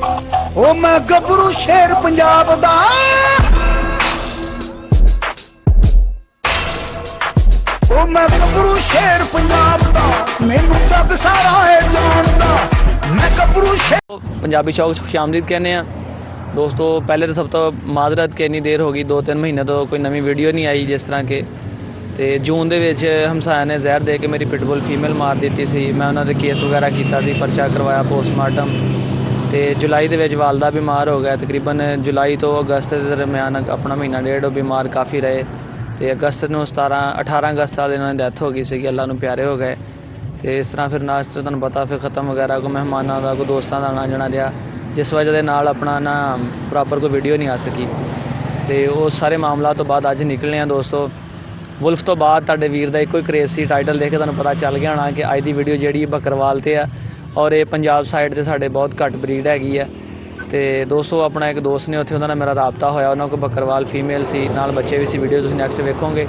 ओ मैं गबरू शेर पंजाब दा, ओ मैं गबरू शेर पंजाब दा, मैनू जग सारा है जानदा, मैं गबरू शेर। पंजाबी शौक खुशामदीद कहने हैं दोस्तों। पहले तो सब तो माजरत कि इन्नी देर हो गई, 2-3 महीने तो कोई नवी वीडियो नहीं आई। जिस तरह के तो जून ਦੇ ਵਿੱਚ ਹਮਸਾਇਆ ਨੇ ਜ਼ਹਿਰ ਦੇ ਕੇ ਮੇਰੀ ਪਿਟਬੁਲ ਫੀਮੇਲ ਮਾਰ ਦਿੱਤੀ ਸੀ। ਮੈਂ ਉਹਨਾਂ ਦੇ ਕੇਸ ਵਗੈਰਾ ਕੀਤਾ ਸੀ, ਪਰਚਾ ਕਰਵਾਇਆ ਪੋਸਟਮਾਰਟਮ। ਤੇ ਜੁਲਾਈ ਦੇ ਵਿੱਚ ਵਾਲਦਾ ਬਿਮਾਰ ਹੋ ਗਿਆ। ਤਕਰੀਬਨ ਜੁਲਾਈ ਤੋਂ ਅਗਸਤ ਦੇ ਦਰਮਿਆਨ ਆਪਣਾ ਮਹੀਨਾ ਡੇਢ ਉਹ ਬਿਮਾਰ ਕਾਫੀ ਰਹੇ। ਤੇ ਅਗਸਤ ਨੂੰ 18 ਅਗਸਤ ਵਾਲੇ ਇਹਨਾਂ ਦੀ ਡੈਥ ਹੋ ਗਈ ਸੀ। ਅੱਲਾ ਨੂੰ ਪਿਆਰੇ ਹੋ ਗਏ। ਤੇ ਇਸ ਤਰ੍ਹਾਂ ਫਿਰ ਨਾਚ ਤੁਹਾਨੂੰ ਪਤਾ ਫਿਰ ਖ਼ਤਮ ਵਗੈਰਾ ਕੋਈ ਮਹਿਮਾਨਾਂ ਦਾ ਕੋਈ ਦੋਸਤਾਂ ਦਾ ਆਉਣਾ ਜਾਣਾ ਰਿਹਾ, ਜਿਸ ਵਜ੍ਹਾ ਦੇ ਨਾਲ ਆਪਣਾ ਨਾ ਪ੍ਰੋਪਰ ਕੋਈ ਵੀਡੀਓ ਨਹੀਂ ਆ ਸਕੀ। ਤੇ ਉਹ ਸਾਰੇ ਮਾਮਲਾ ਤੋਂ ਬਾਅਦ ਅੱਜ ਨਿਕਲੇ ਆ ਦੋਸਤੋ। ਵੁਲਫ ਤੋਂ ਬਾਅਦ ਤੁਹਾਡੇ ਵੀਰ ਦਾ ਇੱਕੋ ਹੀ ਕਰੇਜ਼ ਸੀ। ਟਾਈਟਲ ਦੇਖ ਕੇ ਤੁਹਾਨੂੰ ਪਤਾ ਚੱਲ ਗਿਆ ਹੋਣਾ ਕਿ ਅੱਜ ਦੀ ਵੀਡੀਓ ਜਿਹੜੀ ਬੱਕਰਵਾਲ 'ਤੇ ਆ, ਔਰ ਇਹ ਪੰਜਾਬ ਸਾਈਡ 'ਤੇ ਸਾਡੇ ਬਹੁਤ ਘੱਟ ਬਰੀਡ ਹੈਗੀ ਆ। ਤੇ ਦੋਸਤੋ ਆਪਣਾ ਇੱਕ ਦੋਸਤ ਨੇ ਉੱਥੇ, ਉਹਨਾਂ ਨਾਲ ਮੇਰਾ ਰਾਬਤਾ ਹੋਇਆ। ਉਹਨਾਂ ਕੋਲ ਬੱਕਰਵਾਲ ਫੀਮੇਲ ਸੀ, ਨਾਲ ਬੱਚੇ ਵੀ ਸੀ। ਵੀਡੀਓ ਤੁਸੀਂ ਨੈਕਸਟ ਵੇਖੋਗੇ।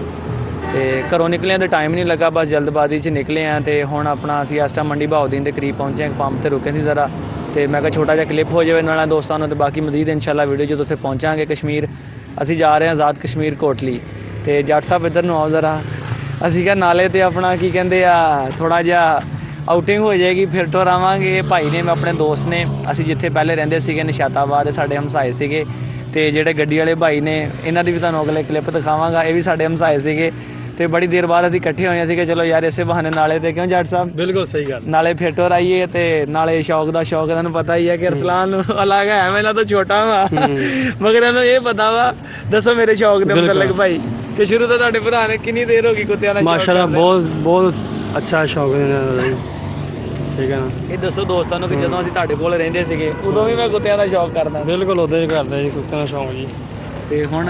ਤੇ ਘਰੋਂ ਨਿਕਲੇ ਤਾਂ ਟਾਈਮ ਨਹੀਂ ਲੱਗਾ, ਬਸ ਜਲਦਬਾਜ਼ੀ 'ਚ ਨਿਕਲੇ ਆ। ਤੇ ਹੁਣ ਆਪਣਾ ਅਸੀਂ ਇਸ ਟਾਈਮ ਮੰਡੀ ਬਹਾਉਦੀਨ ਦੇ ਕਰੀਬ ਪਹੁੰਚੇ, ਪੰਪ 'ਤੇ ਰੁਕੇ ਸੀ ਜ਼ਰਾ। ਤੇ ਮੈਂ ਕਿਹਾ ਛੋਟਾ ਜਿਹਾ ਕਲਿੱਪ ਹੋ ਜਾਵੇ ਨਾਲ ਦੋਸਤਾਂ ਨੂੰ। ਤੇ ਬਾਕੀ ਮਜ਼ੀਦ ਇਨਸ਼ਾਅੱਲਾ ਵੀਡੀਓ ਜਦੋਂ ਉੱਥੇ ਪਹੁੰਚਾਂਗੇ ਕਸ਼ਮੀਰ, ਅਸੀਂ ਜਾ ਰਹੇ ਹਾਂ ਆਜ਼ਾਦ ਕਸ਼ਮੀਰ ਕੋਟਲੀ। ਤੇ ਜੱਟ ਸਾਹਿਬ ਇੱਧਰ ਨੂੰ ਆਓ ਜ਼ਰਾ। ਅਸੀਂ ਕਿਹਾ ਨਾਲੇ ਤੇ ਆਪਣਾ ਕੀ ਕਹਿੰਦੇ ਆ ਥੋੜ੍ਹਾ ਜਿਹਾ ਆਊਟਿੰਗ ਹੋ ਜਾਏਗੀ, ਫਿਰ ਤੋਂ ਆਵਾਂਗੇ। ਭਾਈ ਨੇ, ਮੈਂ ਆਪਣੇ ਦੋਸਤ ਨੇ, ਅਸੀਂ ਜਿੱਥੇ ਪਹਿਲੇ ਰਹਿੰਦੇ ਸੀਗੇ ਨਿਸ਼ਾਤਾਬਾਦ, ਸਾਡੇ ਹਮਸਾਏ ਸੀਗੇ। ਤੇ ਜਿਹੜੇ ਗੱਡੀ ਵਾਲੇ ਭਾਈ ਨੇ, ਇਹਨਾਂ ਦੀ ਵੀ ਤੁਹਾਨੂੰ ਅਗਲੇ ਕਲਿੱਪ ਦਿਖਾਵਾਂਗਾ। ਇਹ ਵੀ ਸਾਡੇ ਹਮਸਾਏ ਸੀਗੇ। ਤੇ ਬੜੀ ਦੇਰ ਬਾਅਦ ਅਸੀਂ ਇਕੱਠੇ ਹੋਏ ਸੀਗੇ। ਚਲੋ ਯਾਰ ਇਸੇ ਬਹਾਨੇ ਨਾਲੇ ਤੇ, ਕਿਉਂ ਜੱਟ ਸਾਹਿਬ? ਬਿਲਕੁਲ ਸਹੀ ਗੱਲ। ਨਾਲੇ ਫਿਰ ਤੋਂ ਆਈਏ ਤੇ ਨਾਲੇ ਸ਼ੌਕ ਦਾ ਸ਼ੌਕ ਤੁਹਾਨੂੰ ਪਤਾ ਹੀ ਹੈ ਕਿ ਅਰਸਲਾਨ ਨੂੰ ਅਲੱਗ ਹੈ। ਮੈਂ ਇਹਨਾਂ ਤੋਂ ਛੋਟਾ ਵਾ, ਮਗਰ ਇਹਨੂੰ ਇਹ ਪਤਾ ਵਾ। ਦੱਸੋ ਮੇਰੇ ਸ਼ੌਕ ਦੇ ਮੁਤਲਕ ਭਾਈ, ਕਿ ਸ਼ੁਰੂ ਤੋਂ ਤੁਹਾਡੇ ਭਰਾ ਨੇ ਕਿੰਨੀ ਦੇਰ ਹੋ ਗਈ ਕੁੱਤਿਆਂ ਨਾਲ? ਮਾਸ਼ਾਅੱਲਾ ਬਹੁਤ ਅੱਛਾ ਸ਼ੌਕ ਹੈ, ਠੀਕ ਹੈ ਨਾ। ਇਹ ਦੱਸੋ ਦੋਸਤਾਂ ਨੂੰ ਕਿ ਜਦੋਂ ਅਸੀਂ ਤੁਹਾਡੇ ਕੋਲ ਰਹਿੰਦੇ ਸੀਗੇ ਉਦੋਂ ਵੀ ਮੈਂ ਕੁੱਤਿਆਂ ਦਾ ਸ਼ੌਕ ਕਰਦਾ? ਬਿਲਕੁਲ ਉਦੋਂ ਹੀ ਕਰਦਾ ਜੀ ਕੁੱਤਿਆਂ ਦਾ ਸ਼ੌਕ ਜੀ। ਤੇ ਹੁਣ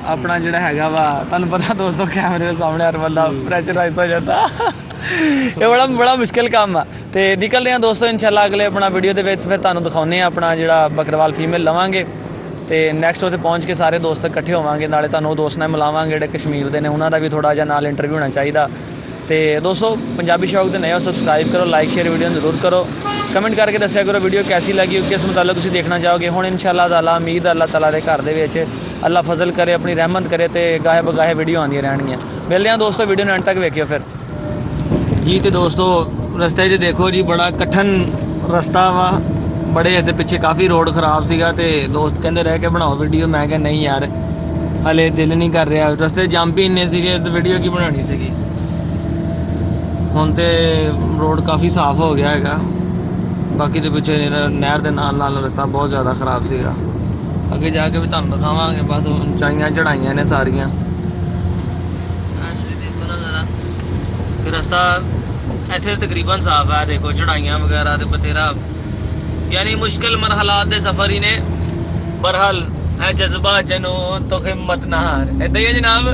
ਆਪਣਾ ਜਿਹੜਾ ਹੈਗਾ ਵਾ, ਤੁਹਾਨੂੰ ਪਤਾ ਦੋਸਤੋ ਕੈਮਰੇ ਦੇ ਸਾਹਮਣੇ ਹਰ ਬੰਦਾ ਪ੍ਰੈਸ਼ਰਾਈਜ਼ ਹੋ ਜਾਂਦਾ। ਇਹ ਬੜਾ ਮੁਸ਼ਕਿਲ ਕੰਮ ਆ। ਤੇ ਨਿਕਲਦੇ ਹਾਂ ਦੋਸਤੋ ਇਨਸ਼ਾਅੱਲਾ ਅਗਲੇ ਆਪਣਾ ਵੀਡੀਓ ਦੇ ਵਿੱਚ। ਫਿਰ ਤੁਹਾਨੂੰ ਦਿਖਾਉਂਦੇ ਹਾਂ ਆਪਣਾ ਜਿਹੜਾ ਬੱਕਰਵਾਲ ਫੀਮੇਲ ਲਵਾਂਗੇ। ਤੇ ਨੈਕਸਟ ਉੱਥੇ ਪਹੁੰਚ ਕੇ ਸਾਰੇ ਦੋਸਤ ਇਕੱਠੇ ਹੋਵਾਂਗੇ। ਨਾਲੇ ਤੁਹਾਨੂੰ ਉਹ ਦੋਸਤ ਨਾਲ ਮਿਲਾਵਾਂਗੇ ਜਿਹੜੇ ਕਸ਼ਮੀਰ ਦੇ ਨੇ, ਉਹਨਾਂ ਦਾ ਵੀ ਥੋੜ੍ਹਾ ਜਿਹਾ ਨਾਲ ਇੰਟਰਵਿਊ ਹੋਣਾ ਚਾਹੀਦਾ। ਤੇ ਦੋਸਤੋ ਪੰਜਾਬੀ ਸ਼ੌਕ ਦੇ ਨਏ ਹੋ, ਸਬਸਕ੍ਰਾਈਬ ਕਰੋ, ਲਾਈਕ ਸ਼ੇਅਰ ਵੀਡੀਓ ਨੂੰ ਜ਼ਰੂਰ ਕਰੋ। ਕਮੈਂਟ ਕਰਕੇ ਦੱਸਿਆ ਕਰੋ ਵੀਡੀਓ ਕੈਸੀ ਲੱਗੀ, ਕਿਸ ਮੁਤਾਲਕ ਤੁਸੀਂ ਦੇਖਣਾ ਚਾਹੋਗੇ। ਹੁਣ ਇਨਸ਼ਾਅੱਲਾ ਤਾਲਾ ਉਮੀਦ ਅੱਲਾਹ ਤਾਲਾ ਦੇ ਘਰ ਦੇ ਵਿੱਚ ਅੱਲਾ ਫਜ਼ਲ ਕਰੇ, ਆਪਣੀ ਰਹਿਮਤ ਕਰੇ ਤੇ ਗਾਹੇ ਬਗਾਹੇ ਵੀਡੀਓ ਆਉਂਦੀਆਂ ਰਹਿਣਗੀਆਂ। ਮਿਲਦੇ ਹਾਂ ਦੋਸਤੋ, ਵੀਡੀਓ ਨੂੰ ਐਂਡ ਤੱਕ ਵੇਖਿਓ ਫਿਰ ਜੀ। ਤੇ ਦੋਸਤੋ ਰਸਤੇ 'ਚ ਦੇਖੋ ਜੀ, ਬੜਾ ਕਠਿਨ ਰਸਤਾ ਵਾ। ਬੜੇ ਇਹਦੇ ਪਿੱਛੇ ਕਾਫੀ ਰੋਡ ਖ਼ਰਾਬ ਸੀਗਾ। ਤੇ ਦੋਸਤ ਕਹਿੰਦੇ ਰਹਿ ਕੇ ਬਣਾਓ ਵੀਡੀਓ। ਮੈਂ ਕਿਹਾ ਨਹੀਂ ਯਾਰ ਹਲੇ ਦਿਲ ਨਹੀਂ ਕਰ ਰਿਹਾ, ਰਸਤੇ ਜੰਪ ਹੀ ਇੰਨੇ ਸੀਗੇ ਤੇ ਵੀਡੀਓ ਕੀ ਬਣਾਉਣੀ ਸੀਗੀ। ਹੁਣ ਤੇ ਰੋਡ ਕਾਫੀ ਸਾਫ਼ ਹੋ ਗਿਆ ਹੈਗਾ। ਬਾਕੀ ਦੇ ਪਿੱਛੇ ਨਹਿਰ ਦੇ ਨਾਲ ਰਸਤਾ ਬਹੁਤ ਜ਼ਿਆਦਾ ਖ਼ਰਾਬ ਸੀਗਾ। ਅੱਗੇ ਜਾ ਕੇ ਵੀ ਤੁਹਾਨੂੰ ਦਿਖਾਵਾਂਗੇ। ਬਸ ਉਚਾਈਆਂ ਚੜਾਈਆਂ ਨੇ ਸਾਰੀਆਂ। ਦੇਖੋ ਨਾ ਜ਼ਰਾ ਕਿ ਰਸਤਾ ਇੱਥੇ ਤਕਰੀਬਨ ਸਾਫ਼ ਹੈ। ਦੇਖੋ ਚੜਾਈਆਂ ਵਗੈਰਾ ਤੇ ਬਥੇਰਾ, यानी मुश्किल मरहलात दे सफ़र ही ने। बरहल है जज्बा जनो तो हिम्मत ना हार, इदा ही है जनाब।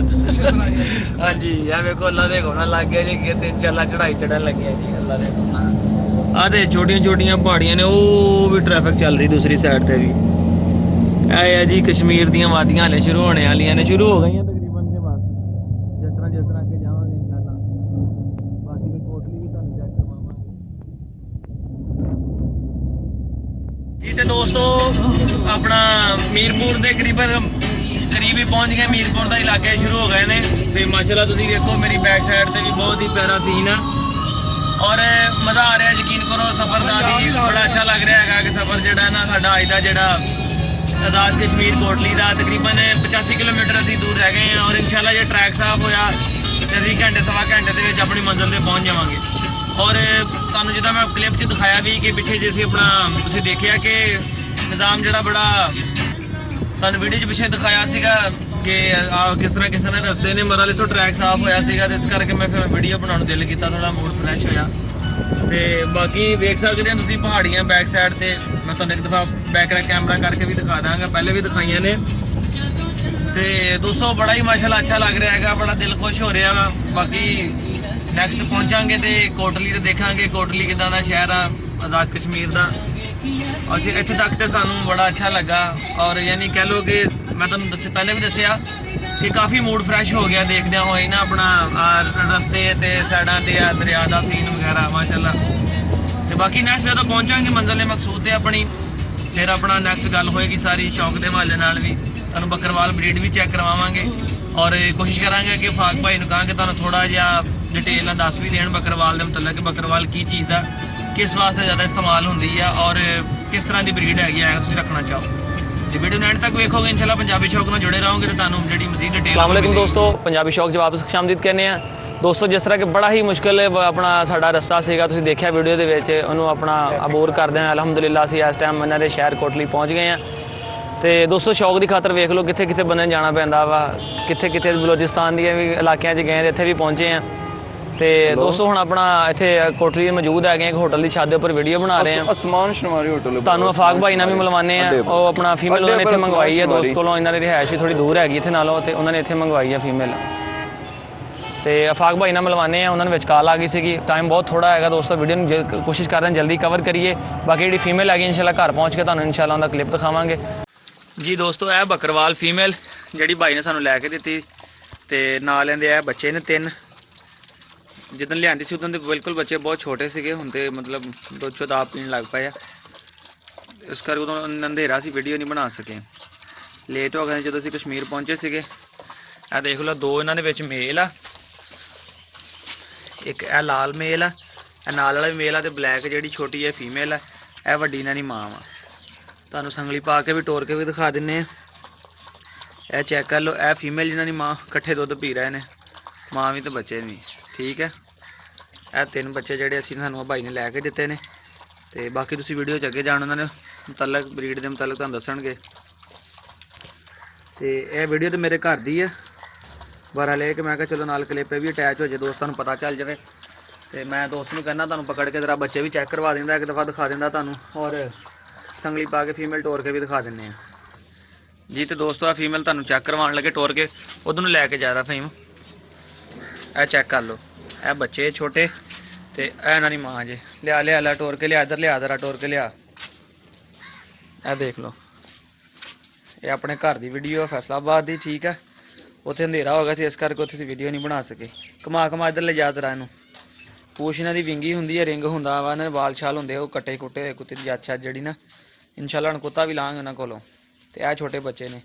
हाँ जी यार वेखो अल्लाह दे होना लग गया जी कि चला चढ़ाई चढ़न लगे जी। अल्लाह दे होना आ ते छोटियां छोटियां पहाड़ियां ने, वो भी ट्रैफिक चल रही दूसरी साइड ते भी। ऐ है जी कश्मीर दियां वादियां हले शुरू होने वालियां ने, शुरू हो गई तकरीबन के बाद। जिस तरह अगे जावांगे इंशाअल्लाह। बाकी भी कोटली भी तुहानू चेक करवावांगे जी। तो दोस्तों अपना मीरपुर के करीब ही पहुँच गए। मीरपुर का इलाके शुरू हो गए हैं। तो माशाल्लाह तुसीं देखो मेरी बैक साइड से भी बहुत ही प्यारा सीन है और मज़ा आ रहा है। यकीन करो सफ़र का भी बड़ा अच्छा लग रहा है कि सफ़र जोड़ा ना साडा अज का जोड़ा आज़ाद कश्मीर कोटली का तकरीबन 85 किलोमीटर असीं दूर रह गए हैं। और इंशाल्लाह जो ट्रैक साफ होया तो असीं घंटे सवा घंटे के अपनी मंजिल पर पहुँच जावांगे। और तुहानूं जिद्दां मैं क्लिप च दिखाया भी कि पिछे जे अपना तुसीं देखिया कि निज़ाम जोड़ा बड़ा तुहानूं वीडियो च पिछे दिखाया सीगा कि किस तरह रस्ते ने मरल इत्थों ट्रैक साफ होया सीगा। इस करके मैं फिर वीडियो बनाने दिल किया, थोड़ा मूड फ्रैश होया। तो बाकी वेख सकते हैं तुसीं पहाड़ियाँ बैक साइड ते। मैं तुहानूं एक दफ़ा बैक कैमरा करके भी दिखा दांगा, पहले भी दिखाइयां ने। तो दोस्तों बड़ा ही माशाल्लाह अच्छा लग रहा है, बड़ा दिल खुश हो रहा वा। बाकी नैक्सट पहुँचांगे तो कोटली तो देखांगे कोटली किदां दा शहर आ आज़ाद कश्मीर का। और इत्थे तक तो सानू बड़ा अच्छा लगा। और यानी कह लो कि मैं तुहानूं पहले भी दस्सिया कि काफ़ी मूड फ्रैश हो गया देखदे होए ना अपना रस्ते ते साइडां ते दरिया का सीन वगैरह माशाल्लाह। तो बाकी नैक्सट जदों पहुँचांगे मंजिल मकसूद ते अपनी ਫਿਰ ਆਪਣਾ ਨੈਕਸਟ ਗੱਲ ਹੋਏਗੀ ਸਾਰੀ ਸ਼ੌਕ ਦੇ ਹਵਾਲੇ ਨਾਲ ਵੀ ਤੁਹਾਨੂੰ ਬੱਕਰਵਾਲ ਬਰੀਡ ਵੀ ਚੈੱਕ ਕਰਵਾਵਾਂਗੇ ਔਰ ਕੋਸ਼ਿਸ਼ ਕਰਾਂਗੇ ਕਿ ਫਾਕ ਭਾਈ ਨੂੰ ਕਹਾਂਗੇ ਤੁਹਾਨੂੰ ਥੋੜਾ ਜਿਹਾ ਡਿਟੇਲ ਨਾਲ ਦੱਸ ਵੀ ਦੇਣ ਬੱਕਰਵਾਲ ਦੇ ਮੁਤਲਕ ਬੱਕਰਵਾਲ ਕੀ ਚੀਜ਼ ਦਾ ਕਿਸ ਵਾਸਤੇ ਜ਼ਿਆਦਾ ਇਸਤੇਮਾਲ ਹੁੰਦੀ ਆ ਔਰ ਕਿਸ ਤਰ੍ਹਾਂ ਦੀ ਬਰੀਡ ਹੈਗੀ ਆ ਤੁਸੀਂ ਰੱਖਣਾ ਚਾਹੋ। ਜੇ ਵੀਡੀਓ ਨੂੰ ਐਂਡ ਤੱਕ ਵੇਖੋਗੇ ਇਨਸ਼ਾਅੱਲਾ ਪੰਜਾਬੀ ਸ਼ੌਕ ਨਾਲ ਜੁੜੇ ਰਹੋਗੇ ਤੇ ਤੁਹਾਨੂੰ ਜਿਹੜੀ ਮਜ਼ੀਦ ਡਿਟੇਲ। अस्सलाम वालेकुम ਦੋਸਤੋ, ਪੰਜਾਬੀ ਸ਼ੌਕ 'ਚ ਵਾਪਸ ਖੁਸ਼ਾਮਦੀਦ ਕਹਿੰਦੇ ਆ ਦੋਸਤੋ। ਜਿਸ ਤਰ੍ਹਾਂ ਕਿ ਬੜਾ ਹੀ ਮੁਸ਼ਕਿਲ ਆਪਣਾ ਸਾਡਾ ਰਸਤਾ ਸੀਗਾ, ਤੁਸੀਂ ਦੇਖਿਆ ਵੀਡੀਓ ਦੇ ਵਿੱਚ, ਉਹਨੂੰ ਆਪਣਾ ਅਬੂਰ ਕਰਦੇ ਹਾਂ। ਅਲਹਮਦੁਲਿਲਾ ਅਸੀਂ ਇਸ ਟਾਈਮ ਇਹਨਾਂ ਦੇ ਸ਼ਹਿਰ ਕੋਟਲੀ ਪਹੁੰਚ ਗਏ ਆ। ਤੇ ਦੋਸਤੋ ਸ਼ੌਕ ਦੀ ਖਾਤਰ ਵੇਖ ਲਓ ਕਿੱਥੇ ਕਿੱਥੇ ਬੰਦੇ ਨੂੰ ਜਾਣਾ ਪੈਂਦਾ ਵਾ, ਕਿੱਥੇ ਕਿੱਥੇ ਬਲੋਚਿਸਤਾਨ ਦੀਆਂ ਵੀ ਇਲਾਕਿਆਂ 'ਚ ਗਏ ਤੇ ਇੱਥੇ ਵੀ ਪਹੁੰਚੇ ਆ। ਤੇ ਦੋਸਤੋ ਹੁਣ ਆਪਣਾ ਇੱਥੇ ਕੋਟਲੀ ਮੌਜੂਦ ਹੈਗੇ, ਇੱਕ ਹੋਟਲ ਦੀ ਛੱਤ ਦੇ ਉੱਪਰ ਵੀਡੀਓ ਬਣਾ ਰਹੇ ਆ। ਅਸਮਾਨ ਸ਼ਮਾਰੀ ਹੋਟਲ ਤੁਹਾਨੂੰ ਅਫਾਕ ਭਾਈ ਨਾਲ ਵੀ ਮਿਲਵਾਨੇ ਆ। ਉਹ ਆਪਣਾ ਫੀਮੇਲ ਉਹਨਾਂ ਨੇ ਇੱਥੇ ਮੰਗਵਾਈ ਹੈ ਦੋਸਤ ਕੋਲੋਂ, ਇਹਨਾਂ ਦੀ ਰਿਹਾਇਸ਼ ਵੀ ਥੋੜੀ ਦੂਰ ਹੈਗੀ ਇੱਥੇ ਨਾਲੋਂ, ਤੇ ਉਹਨਾਂ ਨੇ ਇੱਥੇ ਮੰਗਵਾਈ ਹੈ ਫੀਮੇਲ। ਤੇ ਅਫਾਕ ਭਾਈ ਨਾਲ ਮਿਲਵਾਨੇ ਆ, ਉਹਨਾਂ ਨੇ ਵਿੱਚ ਕਾਲ ਆ ਗਈ ਸੀਗੀ। ਟਾਈਮ ਬਹੁਤ ਥੋੜਾ ਹੈਗਾ ਦੋਸਤੋ, ਵੀਡੀਓ ਨੂੰ ਕੋਸ਼ਿਸ਼ ਕਰਦੇ ਹਾਂ ਜਲਦੀ ਕਵਰ ਕਰੀਏ। ਬਾਕੀ ਜਿਹੜੀ ਫੀਮੇਲ ਹੈਗੀ ਇਨਸ਼ਾਅੱਲਾ ਘਰ ਪਹੁੰਚ ਕੇ ਤੁਹਾਨੂੰ ਇਨਸ਼ਾਅੱਲਾ ਉਹਦਾ ਕਲਿੱਪ ਦਿਖਾਵਾਂਗੇ ਜੀ। ਦੋਸਤੋ ਇਹ ਬੱਕਰਵਾਲ ਫੀਮੇਲ ਜਿਹੜੀ ਭਾਈ ਨੇ ਸਾਨੂੰ ਲੈ ਕੇ ਦਿੱਤੀ, ਤੇ ਨਾਲ ਲੈਂਦੇ ਆ ਬੱਚੇ ਨੇ 3। ਜਿੱਦਣ ਲਿਆਂਦੀ ਸੀ ਉਦੋਂ ਦੇ ਬਿਲਕੁਲ ਬੱਚੇ ਬਹੁਤ ਛੋਟੇ ਸੀਗੇ, ਹੁਣ ਤੇ ਮਤਲਬ ਦੁੱਧ ਚੁੱਧ ਆਪ ਪੀਣ ਲੱਗ ਪਏ ਆ। ਇਸ ਕਰਕੇ ਉਦੋਂ ਅੰਧੇਰਾ ਸੀ, ਵੀਡੀਓ ਨਹੀਂ ਬਣਾ ਸਕੇ, ਲੇਟ ਹੋ ਗਏ ਜਦੋਂ ਅਸੀਂ ਕਸ਼ਮੀਰ ਪਹੁੰਚੇ ਸੀਗੇ। ਇਹ ਦੇਖ ਲਓ 2 ਇਹਨਾਂ ਦੇ ਵਿੱਚ ਮੇਲ ਆ, ਇੱਕ ਇਹ ਲਾਲ ਮੇਲ ਆ, ਇਹ ਨਾਲ ਵਾਲਾ ਵੀ ਮੇਲ ਆ, ਤੇ ਬਲੈਕ ਜਿਹੜੀ ਛੋਟੀ ਹੈ ਫੀਮੇਲ ਆ। ਇਹ ਵੱਡੀ ਇਹਨਾਂ ਦੀ ਮਾਂ ਵਾ। ਤੁਹਾਨੂੰ ਸੰਗਲੀ ਪਾ ਕੇ ਵੀ ਤੋੜ ਕੇ ਵੀ ਦਿਖਾ ਦਿੰਨੇ ਆ। ਇਹ ਚੈੱਕ ਕਰ ਲਓ, ਇਹ ਫੀਮੇਲ ਜਿਨ੍ਹਾਂ ਦੀ ਮਾਂ ਇਕੱਠੇ ਦੁੱਧ ਪੀ ਰਹੇ ਨੇ, ਮਾਂ ਵੀ ਤੇ ਬੱਚੇ ਵੀ, ਠੀਕ ਹੈ। ਇਹ 3 ਬੱਚੇ ਜਿਹੜੇ ਅਸੀਂ ਸਾਨੂੰ ਭਾਈ ਨੇ ਲੈ ਕੇ ਦਿੱਤੇ ਨੇ, ਤੇ ਬਾਕੀ ਤੁਸੀਂ ਵੀਡੀਓ 'ਚ ਅੱਗੇ ਜਾਣ ਉਹਨਾਂ ਨੇ ਮੁਤਲਕ ਬਰੀਡ ਦੇ ਮੁਤਲਕ ਤੁਹਾਨੂੰ ਦੱਸਣਗੇ। ਤੇ ਇਹ ਵੀਡੀਓ ਤੇ ਮੇਰੇ ਘਰ ਦੀ ਆ, ਬਾਰਾ ਲੈ ਕੇ ਮੈਂ ਕਿਹਾ ਚਲੋ ਨਾਲ ਕਲਿੱਪ ਵੀ ਅਟੈਚ ਹੋ ਜਾਏ, ਦੋਸਤਾਂ ਨੂੰ ਪਤਾ ਚੱਲ ਜਾਵੇ। ਤੇ ਮੈਂ ਦੋਸਤ ਨੂੰ ਕਹਿੰਦਾ ਤੁਹਾਨੂੰ ਪਕੜ ਕੇ ਜਰਾ ਬੱਚੇ ਵੀ ਚੈੱਕ ਕਰਵਾ ਦਿੰਦਾ, ਇੱਕ ਦਫਾ ਦਿਖਾ ਦਿੰਦਾ ਤੁਹਾਨੂੰ, ਔਰ ਸੰਗਲੀ ਪਾ ਕੇ ਫੀਮੇਲ ਤੋੜ ਕੇ ਵੀ ਦਿਖਾ ਦਿੰਦੇ ਆ ਜੀ। ਤੇ ਦੋਸਤੋ ਆ ਫੀਮੇਲ ਤੁਹਾਨੂੰ ਚੈੱਕ ਕਰਵਾਉਣ ਲੱਗੇ ਤੋੜ ਕੇ, ਉਧਰ ਨੂੰ ਲੈ ਕੇ ਜਾ ਰਿਹਾ ਫੀਮ। ਇਹ ਚੈੱਕ ਕਰ ਲਓ, ਇਹ ਬੱਚੇ ਛੋਟੇ ਤੇ ਇਹ ਇਹਨਾਂ ਦੀ ਮਾਂ ਜੇ। ਲਿਆ ਤੋੜ ਕੇ ਲਿਆ, ਇੱਧਰ ਲਿਆ ਜਰਾ ਤੋੜ ਕੇ ਲਿਆ। ਇਹ ਦੇਖ ਲਓ, ਇਹ ਆਪਣੇ ਘਰ ਦੀ ਵੀਡੀਓ ਹੈ ਫੈਸਲਾਬਾਦ ਦੀ, ਠੀਕ ਹੈ। ਉੱਥੇ ਅੰਧੇਰਾ ਹੋ ਗਿਆ ਸੀ ਇਸ ਕਰਕੇ ਉੱਥੇ ਦੀ ਵੀਡੀਓ ਨਹੀਂ ਬਣਾ ਸਕੇ। ਘੁਮਾ ਇੱਧਰ ਲੈ ਜਾ ਤਰਾ ਇਹਨੂੰ। ਪੂਛ ਇਹਨਾਂ ਦੀ ਵਿੰਗੀ ਹੁੰਦੀ ਹੈ, ਰਿੰਗ ਹੁੰਦਾ ਵਾ, ਇਹਨਾਂ ਦੇ ਵਾਲ ਛਾਲ ਹੁੰਦੇ, ਉਹ ਕੱਟੇ ਕੁੱਟੇ ਹੋਏ ਕੁੱਤੇ ਦੀ ਅੱਛਾ ਜਿਹੜੀ ਨਾ, ਇਨਸ਼ਾਅੱਲਾ ਹੁਣ ਕੁੱਤਾ ਵੀ ਲਾਂਗੇ ਉਹਨਾਂ ਕੋਲੋਂ। ਤੇ ਇਹ ਛੋਟੇ ਬੱਚੇ ਨੇ,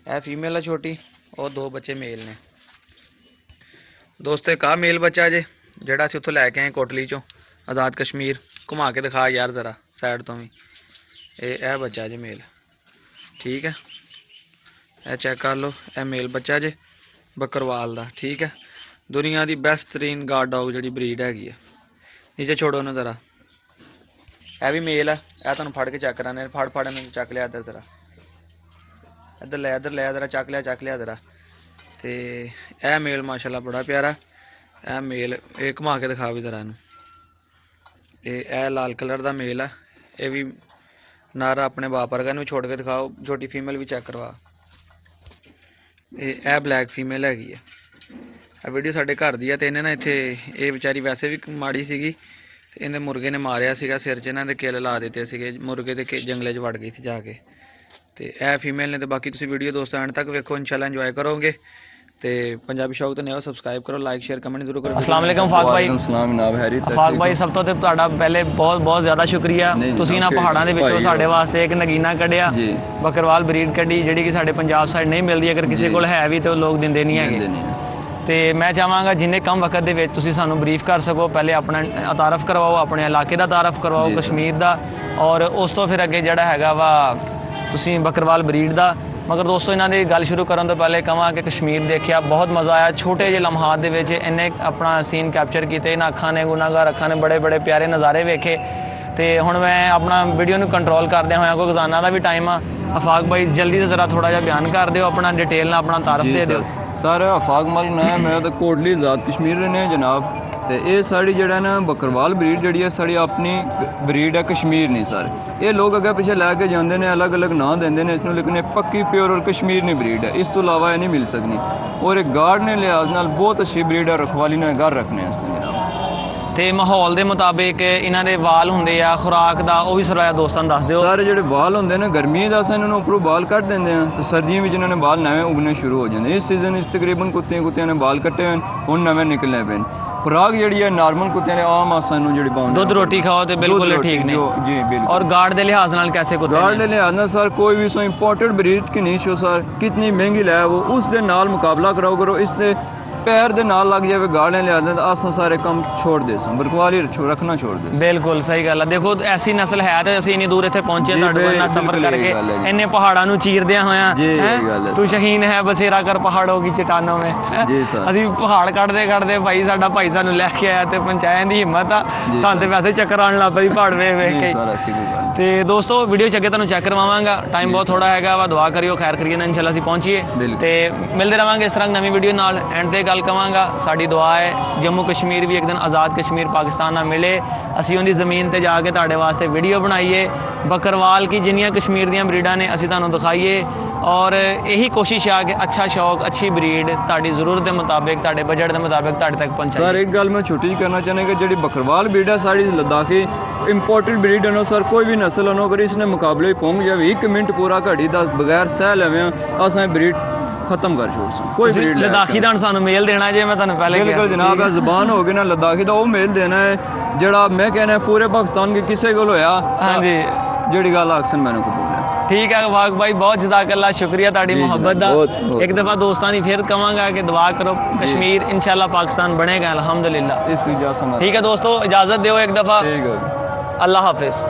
ਇਹ ਫੀਮੇਲ ਆ ਛੋਟੀ, ਉਹ 2 ਬੱਚੇ ਮੇਲ ਨੇ ਦੋਸਤੋ। ਇੱਕ ਆਹ ਮੇਲ ਬੱਚਾ ਜੇ ਜਿਹੜਾ ਅਸੀਂ ਉੱਥੋਂ ਲੈ ਕੇ ਆਏ ਕੋਟਲੀ ਚੋਂ, ਆਜ਼ਾਦ ਕਸ਼ਮੀਰ। ਘੁਮਾ ਕੇ ਦਿਖਾ ਯਾਰ ਜ਼ਰਾ ਸਾਈਡ ਤੋਂ ਵੀ। ਇਹ ਬੱਚਾ ਜੇ ਮੇਲ, ਠੀਕ ਹੈ। ਇਹ ਚੈੱਕ ਕਰ ਲਓ, ਇਹ ਮੇਲ ਬੱਚਾ ਜੇ ਬੱਕਰਵਾਲ ਦਾ, ਠੀਕ ਹੈ। ਦੁਨੀਆ ਦੀ ਬੈਸਟਰੀਨ ਗਾਰਡ ਡੌਗ ਜਿਹੜੀ ਬਰੀਡ ਹੈਗੀ ਹੈ। ਨੀਚੇ ਛੋੜੋ ਉਹਨੂੰ ਜ਼ਰਾ। ਇਹ ਵੀ ਮੇਲ ਹੈ, ਇਹ ਤੁਹਾਨੂੰ ਫੜ ਕੇ ਚੈੱਕ ਕਰਾਣੇ, ਫੜ ਇਹਨੂੰ ਚੱਕ ਲਿਆ ਇੱਧਰ ਜ਼ਰਾ, ਇੱਧਰ ਲੈ ਜ਼ਰਾ, ਚੱਕ ਲਿਆ ਜ਼ਰਾ। ਤੇ ਇਹ ਮੇਲ ਮਾਸ਼ਾਅੱਲਾ ਬੜਾ ਪਿਆਰਾ, ਇਹ ਮੇਲ। ਇਹ ਘੁਮਾ ਕੇ ਦਿਖਾ ਵੀ ਜ਼ਰਾ ਇਹਨੂੰ। ਇਹ ਲਾਲ ਕਲਰ ਦਾ ਮੇਲ ਆ, ਇਹ ਵੀ ਨਾਰਾ ਆਪਣੇ ਬਾਪ ਵਰਗਾ, ਇਹਨੂੰ ਛੋੜ ਕੇ ਦਿਖਾਓ। ਛੋਟੀ ਫੀਮੇਲ ਵੀ ਚੈੱਕ ਕਰਵਾ। ਇਹ ਬਲੈਕ ਫੀਮੇਲ ਹੈਗੀ ਹੈ। ਇਹ ਵੀਡੀਓ ਸਾਡੇ ਘਰ ਦੀ ਆ, ਤੇ ਇਹਨੇ ਨਾ ਇੱਥੇ, ਇਹ ਵਿਚਾਰੀ ਵੈਸੇ ਵੀ ਮਾੜੀ ਸੀਗੀ, ਤੇ ਇਹਨੇ ਮੁਰਗੇ ਨੇ ਮਾਰਿਆ ਸੀਗਾ ਸਿਰ 'ਚ, ਇਹਨਾਂ ਦੇ ਕਿੱਲ ਲਾ ਦਿੱਤੇ ਸੀਗੇ ਮੁਰਗੇ ਦੇ, ਜੰਗਲੇ 'ਚ ਵੜ ਗਈ ਸੀ ਜਾ ਕੇ। ਤੇ ਇਹ ਫੀਮੇਲ ਨੇ। ਤੇ ਬਾਕੀ ਤੁਸੀਂ ਵੀਡੀਓ ਦੋਸਤੋ ਐਂਡ ਤੱਕ ਵੇਖੋ, ਇਨਸ਼ਾਅੱਲਾ ਇੰਜੋਏ ਕਰੋਗੇ। ਤੇ ਪੰਜਾਬੀ ਸ਼ੌਕ ਤੇ ਨਵੇਂ ਸਬਸਕ੍ਰਾਈਬ ਕਰੋ, ਲਾਈਕ ਸ਼ੇਅਰ ਕਮੈਂਟ ਜ਼ਰੂਰ ਕਰੋ। अस्सलाम वालेकुम ਫਾਕ ਭਾਈ। ਫਾਕ ਭਾਈ ਸਭ ਤੋਂ ਤੇ ਤੁਹਾਡਾ ਪਹਿਲੇ ਬਹੁਤ ਜ਼ਿਆਦਾ ਸ਼ੁਕਰੀਆ। ਤੁਸੀਂ ਨਾ ਪਹਾੜਾਂ ਦੇ ਵਿੱਚੋਂ ਸਾਡੇ ਵਾਸਤੇ ਇੱਕ ਨਗੀਨਾ ਕੱਢਿਆ, ਬੱਕਰਵਾਲ ਬਰੀਡ ਕੱਢੀ, ਜਿਹੜੀ ਕਿ ਸਾਡੇ ਪੰਜਾਬ ਸਾਈਡ ਨਹੀਂ ਮਿਲਦੀ। ਅਗਰ ਕਿਸੇ ਕੋਲ ਹੈ ਵੀ ਤੇ ਉਹ ਲੋਕ ਦਿੰਦੇ ਨਹੀਂ ਹੈਗੇ। ਤੇ ਮੈਂ ਚਾਹਾਂਗਾ ਜਿੰਨੇ ਕਮ ਵਕਤ ਦੇ ਵਿੱਚ ਤੁਸੀਂ ਸਾਨੂੰ ਬਰੀਫ ਕਰ ਸਕੋ, ਪਹਿਲੇ ਆਪਣਾ ਤਾਰਫ ਕਰਵਾਓ, ਆਪਣੇ ਇਲਾਕੇ ਦਾ ਤਾਰਫ ਕਰਵਾਓ, ਕਸ਼ਮੀਰ ਦਾ, ਔਰ ਉਸ ਤੋਂ ਫਿਰ ਅੱਗੇ ਜਿਹੜਾ ਹੈਗਾ ਵਾ ਤੁਸੀਂ ਬੱਕਰਵਾਲ ਬਰੀਡ ਦਾ। ਮਗਰ ਦੋਸਤੋ ਇਹਨਾਂ ਦੀ ਗੱਲ ਸ਼ੁਰੂ ਕਰਨ ਤੋਂ ਪਹਿਲੇ ਕਹਾਂ ਕਿ ਕਸ਼ਮੀਰ ਦੇਖਿਆ, ਬਹੁਤ ਮਜ਼ਾ ਆਇਆ। ਛੋਟੇ ਜਿਹੇ ਲਮਹਾਤ ਦੇ ਵਿੱਚ ਇੰਨੇ ਆਪਣਾ ਸੀਨ ਕੈਪਚਰ ਕੀਤੇ, ਇਹਨਾਂ ਅੱਖਾਂ ਨੇ, ਗੁਨਾਹਗਾਰ ਅੱਖਾਂ ਨੇ ਬੜੇ ਪਿਆਰੇ ਨਜ਼ਾਰੇ ਵੇਖੇ। ਤੇ ਹੁਣ ਮੈਂ ਆਪਣਾ ਵੀਡੀਓ ਨੂੰ ਕੰਟਰੋਲ ਕਰਦਿਆਂ ਹੋਇਆ, ਕੋਈ ਖਜ਼ਾਨਾ ਦਾ ਵੀ ਟਾਈਮ ਆ। ਅਫਾਕ ਭਾਈ ਜਲਦੀ ਤੋਂ ਜ਼ਰਾ ਥੋੜਾ ਜਿਹਾ ਬਿਆਨ ਕਰ ਦਿਓ, ਆਪਣਾ ਡਿਟੇਲ ਨਾਲ ਆਪਣਾ ਤਾਰਫ ਦੇ ਦਿਓ। सर अफाक मलिक ना है, मैं तो कोटली आज़ाद कश्मीर रहने जनाब। तो ये साड़ी जड़ा ना बकरवाल ब्रीड जी है, साड़ी अपनी ब्रीड है, कश्मीर नहीं सर। ये लोग अगर पिछले लैके जाते हैं, अलग अलग नाम देंगे ने इसनों, लेकिन ये पक्की प्योर और कश्मीर नहीं ब्रीड है। इस तो इलावा ये नहीं मिल सकती। और एक गार्ड ने लिहाज नाल बहुत अच्छी ब्रीड है, रखवाली ने घर रखने जनाब। ਤੇ ਮਾਹੌਲ ਦੇ ਮੁਤਾਬਿਕ ਇਹਨਾਂ ਦੇ ਵਾਲ ਹੁੰਦੇ ਆ, ਖੁਰਾਕ ਦਾ ਉਹ ਵੀ ਸਰਾਇਆ ਦੋਸਤਾਂ ਨੂੰ ਦੱਸ ਦਿਓ। ਸਾਰੇ ਜਿਹੜੇ ਵਾਲ ਹੁੰਦੇ ਨੇ ਗਰਮੀਆਂ ਦਾ ਅਸੀਂ ਇਹਨਾਂ ਨੂੰ ਉੱਪਰੋਂ ਵਾਲ ਕੱਢ ਦਿੰਦੇ ਆ ਤੇ ਸਰਦੀਆਂ ਵਿੱਚ ਇਹਨਾਂ ਨੇ ਵਾਲ ਨਵੇਂ ਉਗਣੇ ਸ਼ੁਰੂ ਹੋ ਜਾਂਦੇ। ਇਸ ਸੀਜ਼ਨ ਵਿੱਚ ਤਕਰੀਬਨ ਕੁੱਤਿਆਂ ਨੇ ਵਾਲ ਕੱਟੇ ਹੋਏ ਹੁਣ ਨਵੇਂ ਨਿਕਲਣੇ ਪਏ। ਖੁਰਾਕ ਜਿਹੜੀ ਹੈ ਨਾਰਮਲ ਕੁੱਤਿਆਂ ਨੇ ਆਮ ਆਸਾਂ ਨੂੰ ਜਿਹੜੀ ਪਾਉਂਦੇ ਦੁੱਧ ਰੋਟੀ ਖਾਓ ਤੇ ਬਿਲਕੁਲ ਠੀਕ ਨੇ। ਜੀ ਬਿल्कुल। और गार्ड के लिहाज नाल कैसे कुत्ते गार्ड के लिहाज नाल सर कोई भी सो इंपोर्टेड ब्रीड की नहीं हो सर, कितनी महंगी लै वो उस दे नाल मुकाबला कराओ करो। इससे पैर दे नाल लग जाए गार्ड ने लिहाज नाल आसा सारे काम छोड़ दे सन, बरकवाली रखना छोड़ दे। बिल्कुल सही गल है। देखो ऐसी नस्ल है तो ਅਸੀਂ ਇੰਨੀ ਦੂਰ ਇੱਥੇ ਪਹੁੰਚੇ ਜੀ, ਤੁਹਾਡੇ ਕੋਲ ਨਾ ਸਫ਼ਰ ਬਿਲਕੁਲ ਕਰਕੇ ਇਹ ਗੱਲ ਹੈ ਜੀ। ਇੰਨੇ ਪਹਾੜਾਂ ਨੂੰ ਚੀਰਦਿਆਂ ਹੋਇਆਂ ਜੀ, ਇਹ ਹੈਂ? ਗੱਲ ਹੈ ਤੂੰ ਸਰ। ਸ਼ਹੀਨ ਹੈ ਬਸੇਰਾ ਕਰ ਪਹਾੜੋਂ ਕੀ ਚਟਾਨੋਂ में ਹੈਂ? ਜੀ ਸਰ। ਅਸੀਂ ਪਹਾੜ ਕੱਢਦੇ ਭਾਈ ਸਾਡਾ ਭਾਈ ਸਾਨੂੰ ਲੈ ਕੇ ਆਇਆ ਤੇ ਪਹੁੰਚਾਇਆ ਦੀ ਹਿੰਮਤ ਆ ਜੀ ਸਾਨੂੰ ਤੇ ਸਰ। ਵੈਸੇ ਚੱਕਰ ਆਉਣ ਲੱਗ ਪਈ ਪਹਾੜ ਵੇਖ ਕੇ। ਸਰ ਅਸੀਂ ਕੋਈ ਗੱਲ ਤੇ ਦੋਸਤੋ ਵੀਡੀਓ ਚ ਅੱਗੇ ਤੁਹਾਨੂੰ ਚੈੱਕ ਕਰਵਾਵਾਂਗਾ, ਟਾਈਮ ਬਹੁਤ ਥੋੜਾ ਹੈਗਾ ਵਾ, ਦੁਆ ਕਰਿਓ ਖੈਰ ਕਰੀਏ ਨਾ ਇਨਸ਼ਾਅੱਲਾ ਅਸੀਂ ਪਹੁੰਚੀਏ ਬਿਲਕੁਲ। ਤੇ ਮਿਲਦੇ ਰਵਾਂਗੇ ਇਸ ਤਰ੍ਹਾਂ ਨਵੀਂ ਵੀਡੀਓ ਨਾਲ। ਐਂਡ ਤੇ ਗੱਲ ਕਵਾਂਗਾ ਸਾਡੀ ਦੁਆ ਹੈ ਜੰਮੂ ਕਸ਼ਮੀਰ ਵੀ ਇੱਕ ਦਿਨ ਆਜ਼ਾਦ ਕਸ਼ਮੀਰ ਪਾਕਿਸਤਾਨ ਨਾਲ ਮਿਲੇ, ਅਸੀਂ ਉਹਦੀ ਜ਼ਮੀਨ ਤੇ ਜਾ ਕੇ ਤੁਹਾਡੇ ਵਾਸਤੇ ਵੀਡੀਓ ਬਣਾਈਏ, ਬੱਕਰਵਾਲ ਕੀ ਜਿੰਨੀਆਂ ਕਸ਼ਮੀਰ ਦੀਆਂ ਬਰੀਡਾਂ ਨੇ ਅਸੀਂ ਤੁਹਾਨੂੰ ਦਿਖਾਈਏ ਔਰ ਇਹੀ ਕੋਸ਼ਿਸ਼ ਆ ਕਿ ਅੱਛਾ ਸ਼ੌਕ ਅੱਛੀ ਬਰੀਡ ਤੁਹਾਡੀ ਜ਼ਰੂਰਤ ਦੇ ਮੁਤਾबिक ਤੁਹਾਡੇ ਬਜਟ ਦੇ ਮੁਤਾबिक ਤੁਹਾਡੇ ਤੱਕ ਪਹੁੰਚਾਈਏ। सर एक गल मैं छोटी जी करना चाहना कि जी बकरवाल ब्रीड है साड़ी लद्दाखी इंपोर्टेड ब्रीड है सर, कोई भी नस्ल हो अगर इसने मुकाबले पहुंच जाए 1 मिनट पूरा घड़ी दस बगैर सह लवें असें ब्रीड खत्म कर छोड़ सन कोई ਤੁਸੀਂ ब्रीड ਲਦਾਖੀ ਦਾ ਹੁਣ ਸਾਨੂੰ ਮੇਲ ਦੇਣਾ ਜੇ ਮੈਂ ਤੁਹਾਨੂੰ ਪਹਿਲੇ ਕਿਹਾ बिल्कुल ਸੀ। जनाब है जबान हो गई ना लद्दाखी का वो मेल देना है जड़ा मैं कहना है पूरे पाकिस्तान के किसी को होया ਹਾਂਜੀ ਜਿਹੜੀ ਗੱਲ ਅਕਸਰ ਮੈਨੂੰ ਕੋ ਬੋਲਿਆ। ਠੀਕ ਹੈ ਵਾਕ ਭਾਈ ਬਹੁਤ ਜਜ਼ਾਕੱਲਾ ਸ਼ੁਕਰੀਆ ਤੁਹਾਡੀ ਜੀ ਮੁਹੱਬਤ ਦਾ। ਜਨਾਬ, ਬਹੁਤ। ਇੱਕ ਦਫਾ ਦੋਸਤਾਂ ਦੀ ਫਿਰ ਕਵਾਂਗਾ ਕਿ ਦੁਆ ਕਰੋ ਕਸ਼ਮੀਰ ਇਨਸ਼ਾਅੱਲਾ ਪਾਕਿस्तान ਬਣੇਗਾ ਅਲਹਮਦੁਲਿल्लाह। ਇਸ ਵਜ੍ਹਾ ਸੇ ठीक है दोस्तों इजाज़त दो एक दफ़ा। ठीक है। अल्लाह हाफिज़।